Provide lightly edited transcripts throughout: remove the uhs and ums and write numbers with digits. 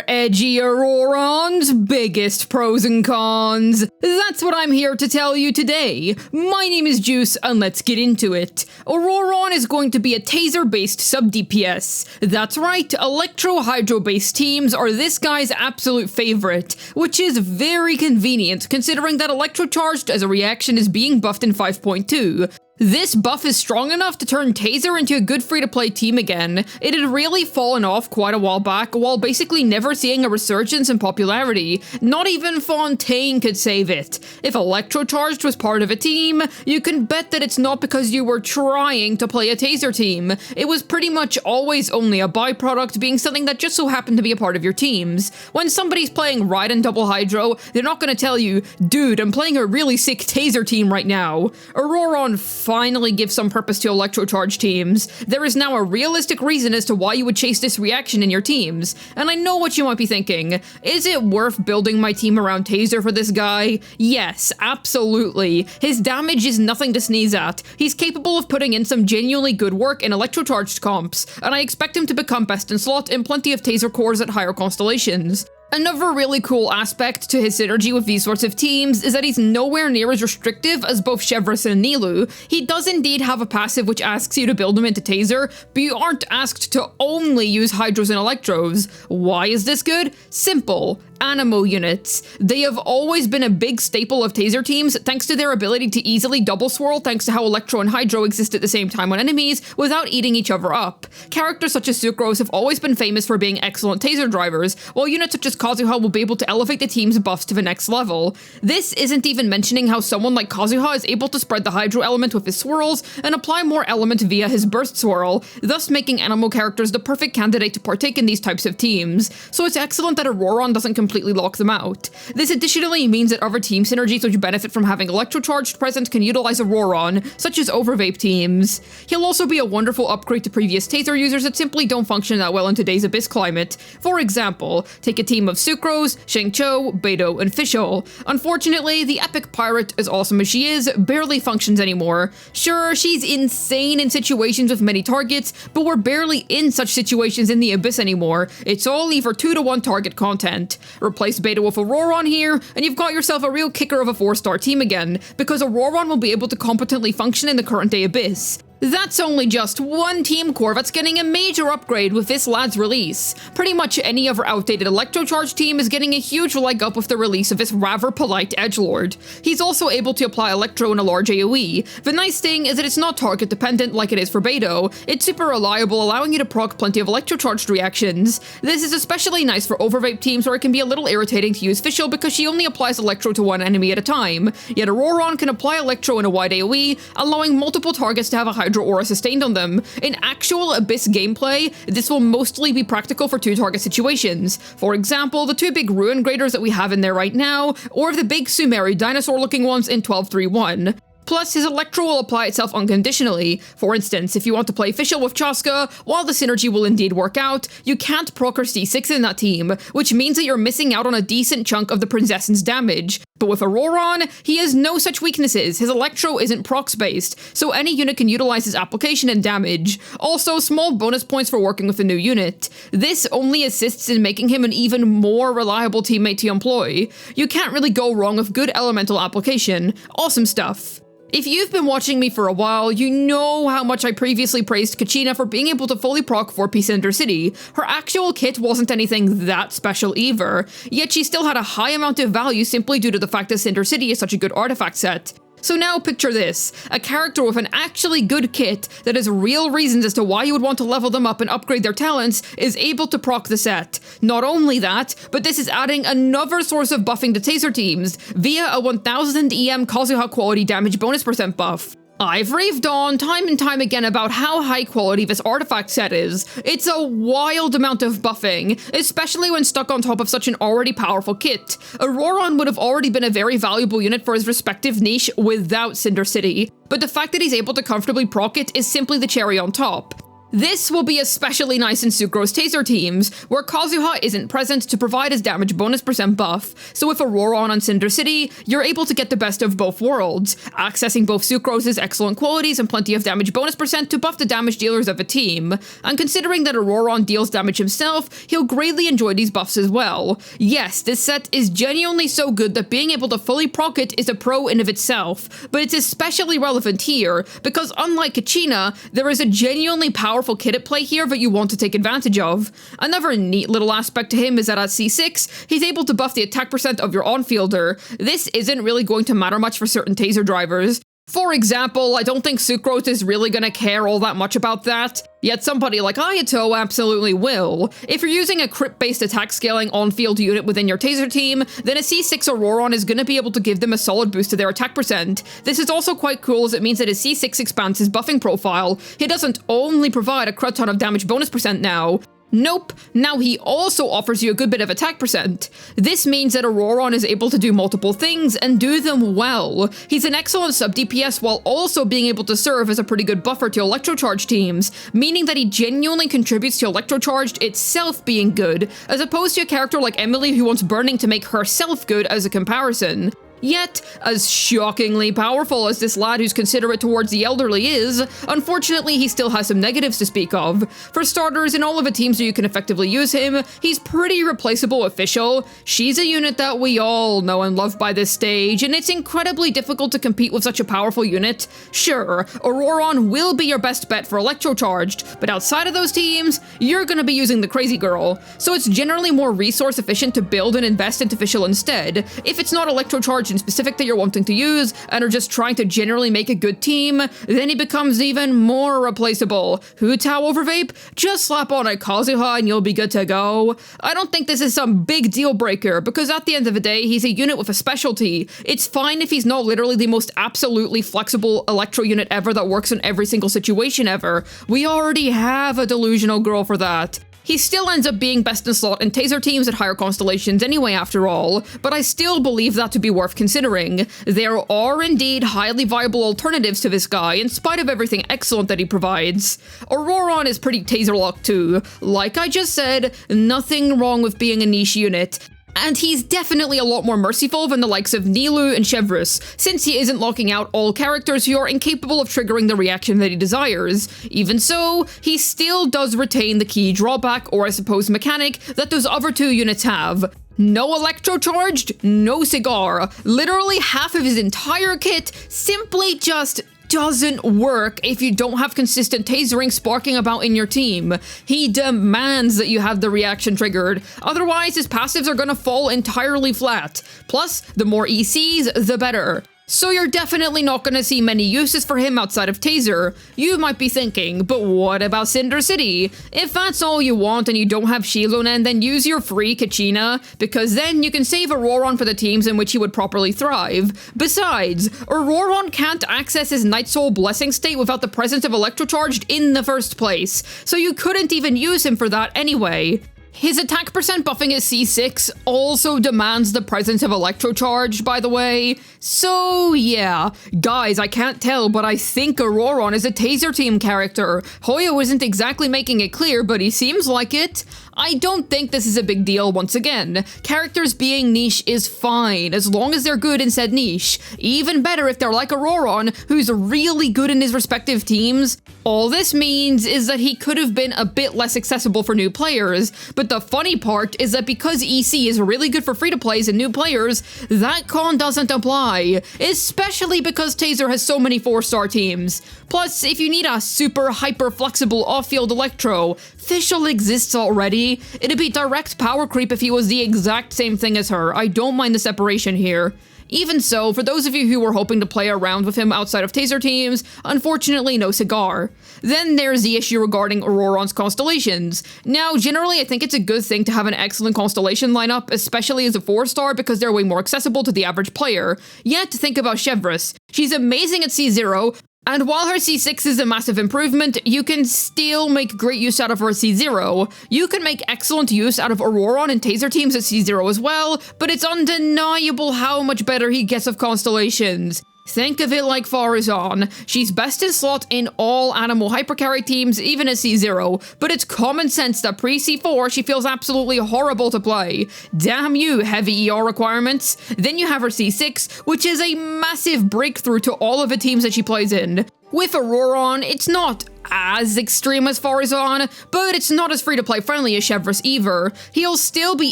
edgy Ororon's biggest pros and cons. That's what I'm here to tell you today. My name is Juice, and let's get into it. Ororon is going to be a taser-based sub-DPS. That's right, electro-hydro-based teams are this guy's absolute favorite, which is very convenient considering that Electrocharged as a reaction is being buffed in 5.2. This buff is strong enough to turn Taser into a good free-to-play team again. It had really fallen off quite a while back, while basically never seeing a resurgence in popularity. Not even Fontaine could save it. If Electrocharged was part of a team, you can bet that it's not because you were trying to play a Taser team. It was pretty much always only a byproduct, being something that just so happened to be a part of your teams. When somebody's playing Raiden Double Hydro, they're not gonna tell you, dude, I'm playing a really sick Taser team right now. Ororon finally give some purpose to Electrocharge teams. There is now a realistic reason as to why you would chase this reaction in your teams. And I know what you might be thinking. Is it worth building my team around Taser for this guy? Yes, absolutely. His damage is nothing to sneeze at. He's capable of putting in some genuinely good work in Electrocharged comps, and I expect him to become best in slot in plenty of Taser cores at higher constellations. Another really cool aspect to his synergy with these sorts of teams is that he's nowhere near as restrictive as both Chevron and Nilu. He does indeed have a passive which asks you to build him into Taser, but you aren't asked to only use Hydros and Electros. Why is this good? Simple. Animo units. They have always been a big staple of Taser teams thanks to their ability to easily double swirl thanks to how Electro and Hydro exist at the same time on enemies without eating each other up. Characters such as Sucrose have always been famous for being excellent Taser drivers, while units such as Kazuha will be able to elevate the team's buffs to the next level. This isn't even mentioning how someone like Kazuha is able to spread the Hydro element with his swirls and apply more element via his burst swirl, thus making Animo characters the perfect candidate to partake in these types of teams. So it's excellent that Ororon doesn't completely lock them out. This additionally means that other team synergies which benefit from having Electrocharged present can utilize Ororon, such as Overvape teams. He'll also be a wonderful upgrade to previous Taser users that simply don't function that well in today's Abyss climate. For example, take a team of Sucrose, Shengcho, Beidou, and Fischl. Unfortunately, the epic pirate, as awesome as she is, barely functions anymore. Sure, she's insane in situations with many targets, but we're barely in such situations in the Abyss anymore. It's all either 2-to-1 target content. Replace Beidou with Ororon here, and you've got yourself a real kicker of a 4-star team again, because Ororon will be able to competently function in the current day Abyss. That's only just one team core that's getting a major upgrade with this lad's release. Pretty much any other outdated Electrocharge team is getting a huge leg up with the release of this rather polite edgelord. He's also able to apply Electro in a large AoE. The nice thing is that it's not target dependent like it is for Beidou. It's super reliable, allowing you to proc plenty of Electrocharged reactions. This is especially nice for Overvape teams where it can be a little irritating to use Fischl because she only applies Electro to one enemy at a time. Yet Ororon can apply Electro in a wide AoE, allowing multiple targets to have a Hydro Aura sustained on them. In actual Abyss gameplay, this will mostly be practical for 2-target situations. For example, the 2 big Ruin Graders that we have in there right now, or the big Sumeri dinosaur-looking ones in 12.3.1. Plus, his Electro will apply itself unconditionally. For instance, if you want to play Fischl with Chaska, while the synergy will indeed work out, you can't proc her C6 in that team, which means that you're missing out on a decent chunk of the Princess's damage. But with Ororon, he has no such weaknesses. His Electro isn't procs-based, so any unit can utilize his application and damage. Also, small bonus points for working with a new unit. This only assists in making him an even more reliable teammate to employ. You can't really go wrong with good elemental application. Awesome stuff. If you've been watching me for a while, you know how much I previously praised Kachina for being able to fully proc 4-piece Cinder City. Her actual kit wasn't anything that special either, yet she still had a high amount of value simply due to the fact that Cinder City is such a good artifact set. So now picture this, a character with an actually good kit that has real reasons as to why you would want to level them up and upgrade their talents is able to proc the set. Not only that, but this is adding another source of buffing to Taser teams via a 1000 EM Kazuha quality damage bonus % buff. I've raved on time and time again about how high quality this artifact set is. It's a wild amount of buffing, especially when stuck on top of such an already powerful kit. Ororon would have already been a very valuable unit for his respective niche without Cinder City, but the fact that he's able to comfortably proc it is simply the cherry on top. This will be especially nice in Sucrose Taser teams, where Kazuha isn't present to provide his damage bonus % buff, so with Ororon on Cinder City, you're able to get the best of both worlds, accessing both Sucrose's excellent qualities and plenty of damage bonus % to buff the damage dealers of a team, and considering that Ororon deals damage himself, he'll greatly enjoy these buffs as well. Yes, this set is genuinely so good that being able to fully proc it is a pro in of itself, but it's especially relevant here, because unlike Kachina, there is a genuinely powerful kit at play here that you want to take advantage of. Another neat little aspect to him is that at C6, he's able to buff the attack % of your on-fielder. This isn't really going to matter much for certain taser drivers. For example, I don't think Sucrose is really gonna care all that much about that, yet somebody like Ayato absolutely will. If you're using a crit-based attack scaling on-field unit within your taser team, then a C6 Ororon is gonna be able to give them a solid boost to their attack %. This is also quite cool as it means that his C6 expands his buffing profile. He doesn't only provide a crud ton of damage bonus % now. Nope, now he also offers you a good bit of attack %. This means that Ororon is able to do multiple things and do them well. He's an excellent sub DPS while also being able to serve as a pretty good buffer to Electrocharged teams, meaning that he genuinely contributes to Electrocharged itself being good, as opposed to a character like Emily who wants Burning to make herself good as a comparison. Yet, as shockingly powerful as this lad who's considerate towards the elderly is, unfortunately he still has some negatives to speak of. For starters, in all of the teams where you can effectively use him, he's pretty replaceable official. She's a unit that we all know and love by this stage, and it's incredibly difficult to compete with such a powerful unit. Sure, Ororon will be your best bet for Electrocharged, but outside of those teams, you're gonna be using the Crazy Girl, so it's generally more resource efficient to build and invest into official instead. If it's not Electrocharged in specific that you're wanting to use, and are just trying to generally make a good team, then he becomes even more replaceable. Hu Tao over Vape? Just slap on a Kazuha and you'll be good to go. I don't think this is some big deal breaker, because at the end of the day, he's a unit with a specialty. It's fine if he's not literally the most absolutely flexible electro unit ever that works in every single situation ever. We already have a delusional girl for that. He still ends up being best in slot in taser teams at higher constellations anyway after all, but I still believe that to be worth considering. There are indeed highly viable alternatives to this guy in spite of everything excellent that he provides. Ororon is pretty Taser Locked too. Like I just said, nothing wrong with being a niche unit. And he's definitely a lot more merciful than the likes of Nilu and Chevreuse, since he isn't locking out all characters who are incapable of triggering the reaction that he desires. Even so, he still does retain the key drawback, or I suppose mechanic, that those other two units have. No Electrocharged, no Cigar. Literally half of his entire kit simply just doesn't work if you don't have consistent tasering sparking about in your team. He demands that you have the reaction triggered, otherwise his passives are gonna fall entirely flat. Plus, the more ECs, the better. So you're definitely not gonna see many uses for him outside of Taser. You might be thinking, but what about Cinder City? If that's all you want and you don't have Shilonen, then use your free Kachina, because then you can save Ororon for the teams in which he would properly thrive. Besides, Ororon can't access his Night Soul Blessing state without the presence of Electrocharged in the first place, so you couldn't even use him for that anyway. His attack % buffing at C6 also demands the presence of Electrocharged, by the way. So yeah, guys, I can't tell, but I think Ororon is a Taser Team character. Hoyo isn't exactly making it clear, but he seems like it. I don't think this is a big deal once again. Characters being niche is fine, as long as they're good in said niche. Even better if they're like Ororon, who's really good in his respective teams. All this means is that he could have been a bit less accessible for new players, but the funny part is that because EC is really good for free-to-plays and new players, that con doesn't apply, especially because Taser has so many 4-star teams. Plus, if you need a super hyper-flexible off-field Electro, Fischl exists already. It'd be direct power creep if he was the exact same thing as her. I don't mind the separation here. Even so, for those of you who were hoping to play around with him outside of Taser teams, unfortunately no Cigar. Then there's the issue regarding Ororon's constellations. Now, generally I think it's a good thing to have an excellent constellation lineup, especially as a 4-star because they're way more accessible to the average player. Yet, think about Chevreuse. She's amazing at C0, and while her C6 is a massive improvement, you can still make great use out of her C0. You can make excellent use out of Ororon and Taser teams at C0 as well, but it's undeniable how much better he gets of constellations. Think of it like Farazan. She's best in slot in all animal hypercarry teams, even at C0, but it's common sense that pre-C4 she feels absolutely horrible to play. Damn you, heavy ER requirements. Then you have her C6, which is a massive breakthrough to all of the teams that she plays in. With Ororon, it's not as extreme as Farazan, but it's not as free-to-play friendly as Chevreuse either. He'll still be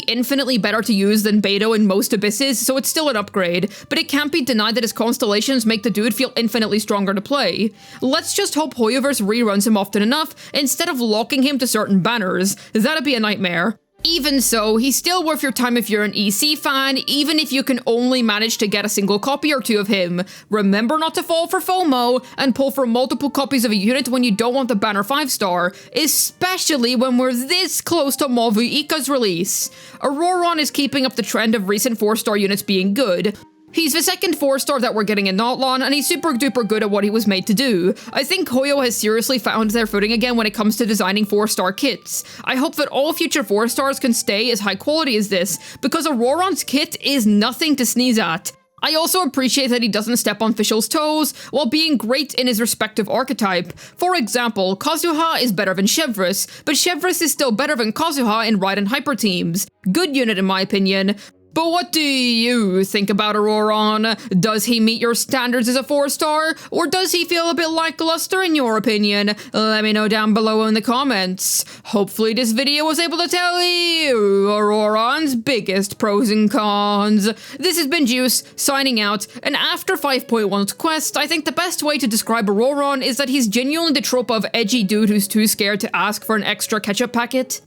infinitely better to use than Beto in most abysses, so it's still an upgrade, but it can't be denied that his constellations make the dude feel infinitely stronger to play. Let's just hope Hoyoverse reruns him often enough, instead of locking him to certain banners. That'd be a nightmare. Even so, he's still worth your time if you're an EC fan, even if you can only manage to get a single copy or two of him. Remember not to fall for FOMO, and pull for multiple copies of a unit when you don't want the banner 5-star, especially when we're this close to Mavu Ika's release. Ororon is keeping up the trend of recent 4-star units being good. He's the second 4-star that we're getting in Nautlon, and he's super duper good at what he was made to do. I think Hoyo has seriously found their footing again when it comes to designing 4-star kits. I hope that all future 4-stars can stay as high quality as this, because Ororon's kit is nothing to sneeze at. I also appreciate that he doesn't step on Fischl's toes, while being great in his respective archetype. For example, Kazuha is better than Chevreuse, but Chevreuse is still better than Kazuha in Raiden Hyper teams. Good unit in my opinion. But what do you think about Ororon? Does he meet your standards as a 4-star? Or does he feel a bit lackluster in your opinion? Let me know down below in the comments. Hopefully this video was able to tell you Ororon's biggest pros and cons. This has been Juice, signing out, and after 5.1's quest, I think the best way to describe Ororon is that he's genuinely the trope of edgy dude who's too scared to ask for an extra ketchup packet.